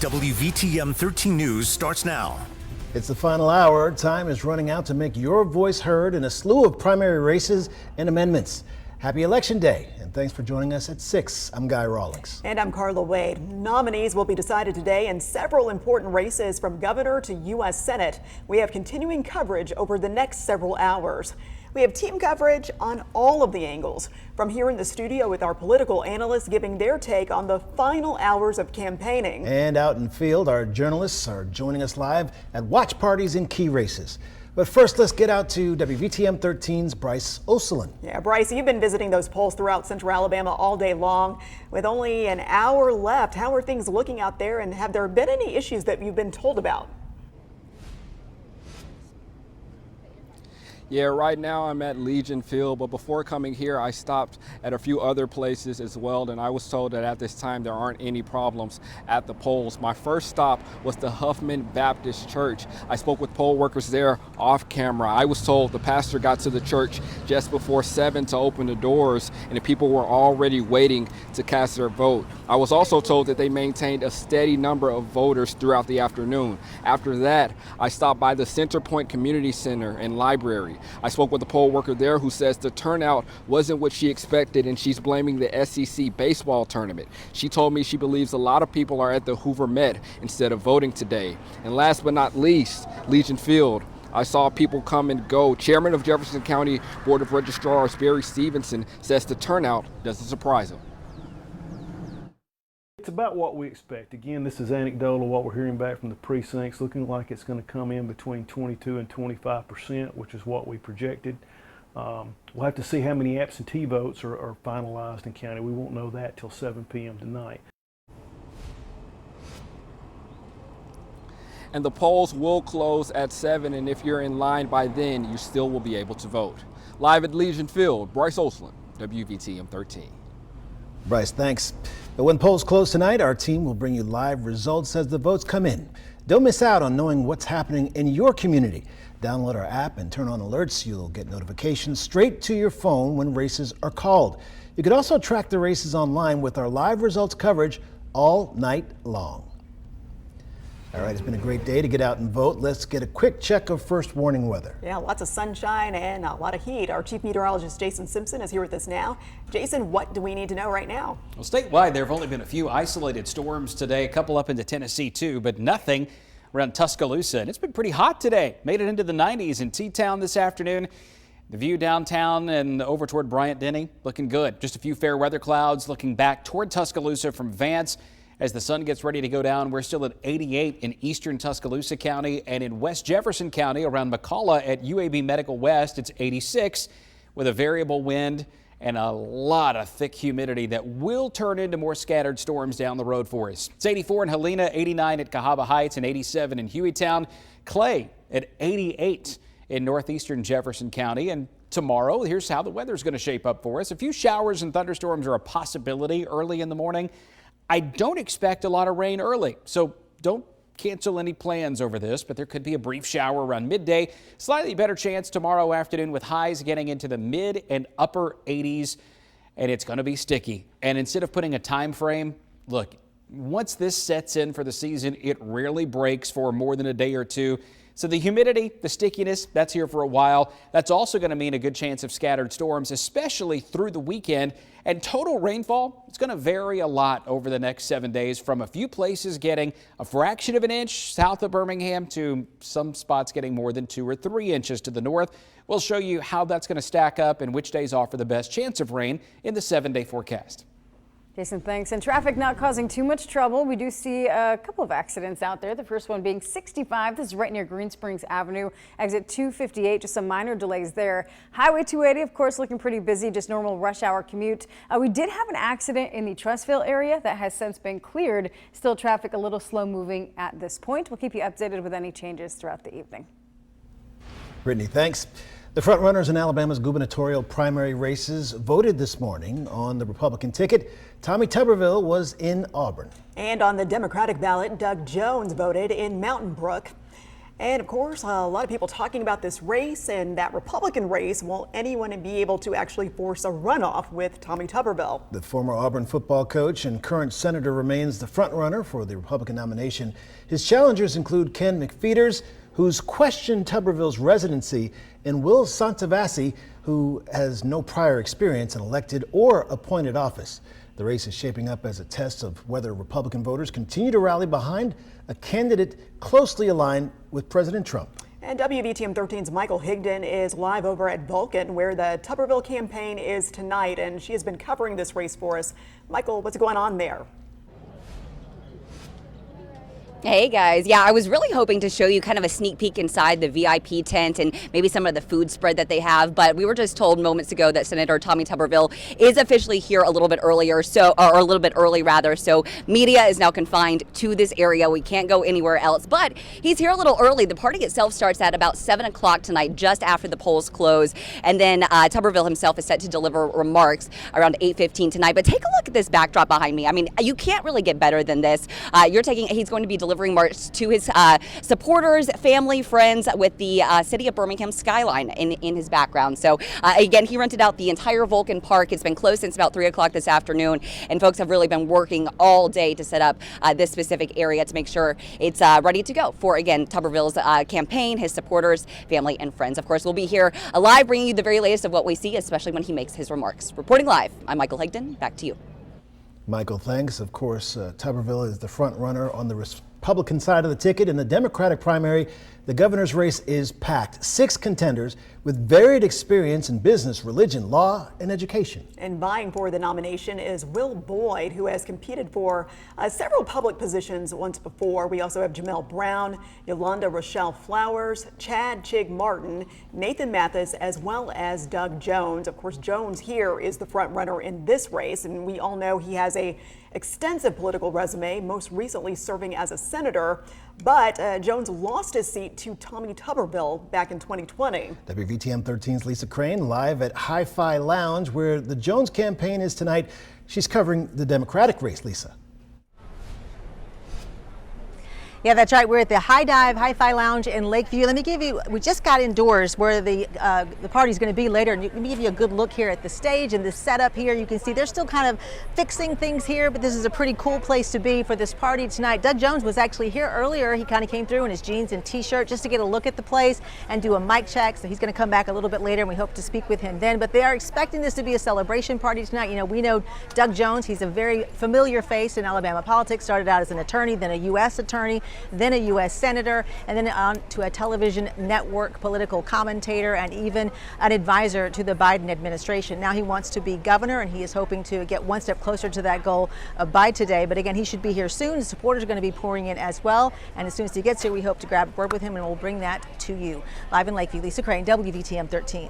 WVTM 13 News starts now. It's the final hour. Time is running out to make your voice heard in a slew of primary races and amendments. Happy Election Day, and thanks for joining us at 6. I'm Guy Rawlings. And I'm Carla Wade. Nominees will be decided today in several important races from governor to U.S. Senate. We have continuing coverage over the next several hours. We have team coverage on all of the angles, from here in the studio with our political analysts giving their take on the final hours of campaigning. And out in field, our journalists are joining us live at watch parties in key races. But first, let's get out to WVTM 13's Bryce Oselin. Yeah, Bryce, you've been visiting those polls throughout central Alabama all day long. With only an hour left, how are things looking out there, and have there been any issues that you've been told about? Yeah, right now I'm at Legion Field, but before coming here, I stopped at a few other places as well, and I was told that at this time there aren't any problems at the polls. My first stop was the Huffman Baptist Church. I spoke with poll workers there off camera. I was told the pastor got to the church just before 7 to open the doors, and the people were already waiting to cast their vote. I was also told that they maintained a steady number of voters throughout the afternoon. After that, I stopped by the Center Point Community Center and Library. I spoke with a poll worker there who says the turnout wasn't what she expected, and she's blaming the SEC baseball tournament. She told me she believes a lot of people are at the Hoover Met instead of voting today. And last but not least, Legion Field. I saw people come and go. Chairman of Jefferson County Board of Registrars, Barry Stevenson, says the turnout doesn't surprise him. It's about what we expect. Again, this is anecdotal, what we're hearing back from the precincts, looking like it's going to come in between 22 and 25%, which is what we projected. We'll have to see how many absentee votes are finalized in county. We won't know that till 7 p.m. tonight. And the polls will close at 7, and if you're in line by then, you still will be able to vote. Live at Legion Field, Bryce Oselin, WVTM 13. Bryce, thanks. But when polls close tonight, our team will bring you live results as the votes come in. Don't miss out on knowing what's happening in your community. Download our app and turn on alerts. You'll get notifications straight to your phone when races are called. You can also track the races online with our live results coverage all night long. All right, it's been a great day to get out and vote. Let's get a quick check of first warning weather. Yeah, lots of sunshine and a lot of heat. Our chief meteorologist, Jason Simpson, is here with us now. Jason, what do we need to know right now? Well, statewide, there have only been a few isolated storms today, a couple up into Tennessee too, but nothing around Tuscaloosa. And it's been pretty hot today. Made it into the 90s in T-Town this afternoon. The view downtown and over toward Bryant-Denny looking good. Just a few fair weather clouds looking back toward Tuscaloosa from Vance. As the sun gets ready to go down, we're still at 88 in eastern Tuscaloosa County, and in West Jefferson County around McCalla at UAB Medical West, it's 86 with a variable wind and a lot of thick humidity that will turn into more scattered storms down the road for us. It's 84 in Helena, 89 at Cahaba Heights, and 87 in Hueytown. Clay at 88 in northeastern Jefferson County. And tomorrow, here's how the weather's going to shape up for us. A few showers and thunderstorms are a possibility early in the morning. I don't expect a lot of rain early, so don't cancel any plans over this, but there could be a brief shower around midday. Slightly better chance tomorrow afternoon with highs getting into the mid and upper 80s, and it's going to be sticky. And instead of putting a time frame, look, once this sets in for the season, it rarely breaks for more than a day or two. So the humidity, the stickiness, that's here for a while. That's also going to mean a good chance of scattered storms, especially through the weekend. And total rainfall, it's going to vary a lot over the next 7 days, from a few places getting a fraction of an inch south of Birmingham to some spots getting more than 2 or 3 inches to the north. We'll show you how that's going to stack up and which days offer the best chance of rain in the 7-day forecast. Jason, thanks. And traffic not causing too much trouble. We do see a couple of accidents out there. The first one being 65. This is right near Green Springs Avenue, exit 258. Just some minor delays there. Highway 280, of course, looking pretty busy. Just normal rush hour commute. We did have an accident in the Trussville area that has since been cleared. Still traffic a little slow moving at this point. We'll keep you updated with any changes throughout the evening. Brittany, thanks. The frontrunners in Alabama's gubernatorial primary races voted this morning. On the Republican ticket, Tommy Tuberville was in Auburn. And on the Democratic ballot, Doug Jones voted in Mountain Brook. And of course, a lot of people talking about this race and that Republican race. Will anyone be able to actually force a runoff with Tommy Tuberville? The former Auburn football coach and current senator remains the front runner for the Republican nomination. His challengers include Ken McFeeters, who's questioned Tuberville's residency, and Will Santavasi, who has no prior experience in elected or appointed office. The race is shaping up as a test of whether Republican voters continue to rally behind a candidate closely aligned with President Trump. And WVTM 13's Michael Higdon is live over at Vulcan, where the Tuberville campaign is tonight, and she has been covering this race for us. Michael, what's going on there? Hey guys, yeah, I was really hoping to show you kind of a sneak peek inside the VIP tent and maybe some of the food spread that they have, but we were just told moments ago that Senator Tommy Tuberville is officially here a little bit earlier, so media is now confined to this area. We can't go anywhere else, but he's here a little early. The party itself starts at about 7 o'clock tonight, just after the polls close, and then Tuberville himself is set to deliver remarks around 8:15 tonight. But take a look at this backdrop behind me. I mean, you can't really get better than this. He's going to be delivering remarks to his supporters, family, friends, with the city of Birmingham skyline in his background. So again, he rented out the entire Vulcan Park. It's been closed since about 3 o'clock this afternoon, and folks have really been working all day to set up this specific area to make sure it's ready to go for, again, Tuberville's campaign, his supporters, family, and friends. Of course, we'll be here live bringing you the very latest of what we see, especially when he makes his remarks. Reporting live, I'm Michael Higdon. Back to you. Michael, thanks. Of course, Tuberville is the front runner on the Republican side of the ticket. In the Democratic primary, the governor's race is packed. 6 contenders with varied experience in business, religion, law, and education. And vying for the nomination is Will Boyd, who has competed for several public positions once before. We also have Jamel Brown, Yolanda Rochelle Flowers, Chad Chig Martin, Nathan Mathis, as well as Doug Jones. Of course, Jones here is the front runner in this race, and we all know he has a extensive political resume, most recently serving as a senator. But Jones lost his seat to Tommy Tuberville back in 2020. WVTM 13's Lisa Crane live at Hi-Fi Lounge, where the Jones campaign is tonight. She's covering the Democratic race. Lisa. Yeah, that's right. We're at the Hi-Fi Lounge in Lakeview. Let me give you, we just got indoors where the party's going to be later. And let me give you a good look here at the stage and the setup here. You can see they're still kind of fixing things here, but this is a pretty cool place to be for this party tonight. Doug Jones was actually here earlier. He kind of came through in his jeans and t-shirt just to get a look at the place and do a mic check. So he's going to come back a little bit later, and we hope to speak with him then. But they are expecting this to be a celebration party tonight. You know, we know Doug Jones. He's a very familiar face in Alabama politics. Started out as an attorney, then a U.S. attorney, then a U.S. senator, and then on to a television network political commentator and even an advisor to the Biden administration. Now he wants to be governor, and he is hoping to get one step closer to that goal by today. But again, he should be here soon. His supporters are going to be pouring in as well. And as soon as he gets here, we hope to grab a word with him, and we'll bring that to you. Live in Lakeview, Lisa Crane, WVTM 13.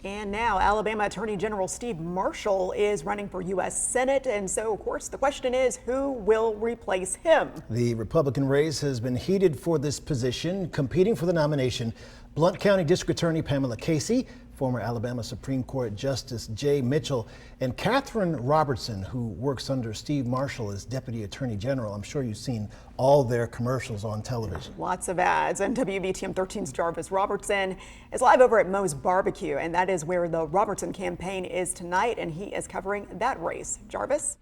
And now Alabama Attorney General Steve Marshall is running for U.S. Senate. And so, of course, the question is, who will replace him? The Republican race has been heated for this position. Competing for the nomination, Blount County District Attorney Pamela Casey, former Alabama Supreme Court Justice Jay Mitchell, and Catherine Robertson, who works under Steve Marshall as Deputy Attorney General. I'm sure you've seen all their commercials on television. Lots of ads. And WVTM 13's Jarvis Robertson is live over at Moe's Barbecue, and that is where the Robertson campaign is tonight, and he is covering that race. Jarvis?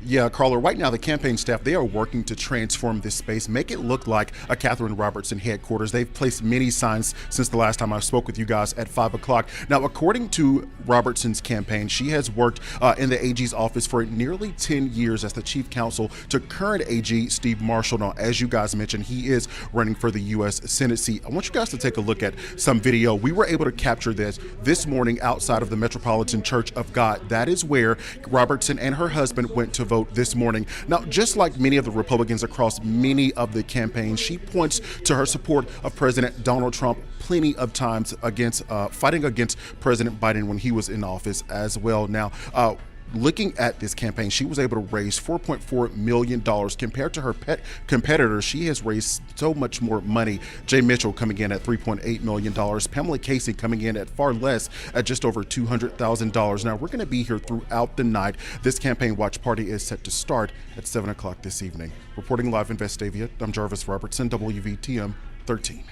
Yeah, Carla, right now the campaign staff, they are working to transform this space, make it look like a Catherine Robertson headquarters. They've placed many signs since the last time I spoke with you guys at 5 o'clock. Now, according to Robertson's campaign, she has worked in the AG's office for nearly 10 years as the chief counsel to current AG Steve Marshall. Now, as you guys mentioned, he is running for the U.S. Senate seat. I want you guys to take a look at some video. We were able to capture this morning outside of the Metropolitan Church of God. That is where Robertson and her husband went to vote this morning. Now, just like many of the Republicans across many of the campaigns, she points to her support of President Donald Trump plenty of times against fighting against President Biden when he was in office as well. Now, looking at this campaign, she was able to raise $4.4 million. Compared to her competitor, she has raised so much more money. Jay Mitchell coming in at $3.8 million. Pamela Casey coming in at far less, at just over $200,000. Now, we're going to be here throughout the night. This campaign watch party is set to start at 7 o'clock this evening. Reporting live in Vestavia, I'm Jarvis Robertson, WVTM 13.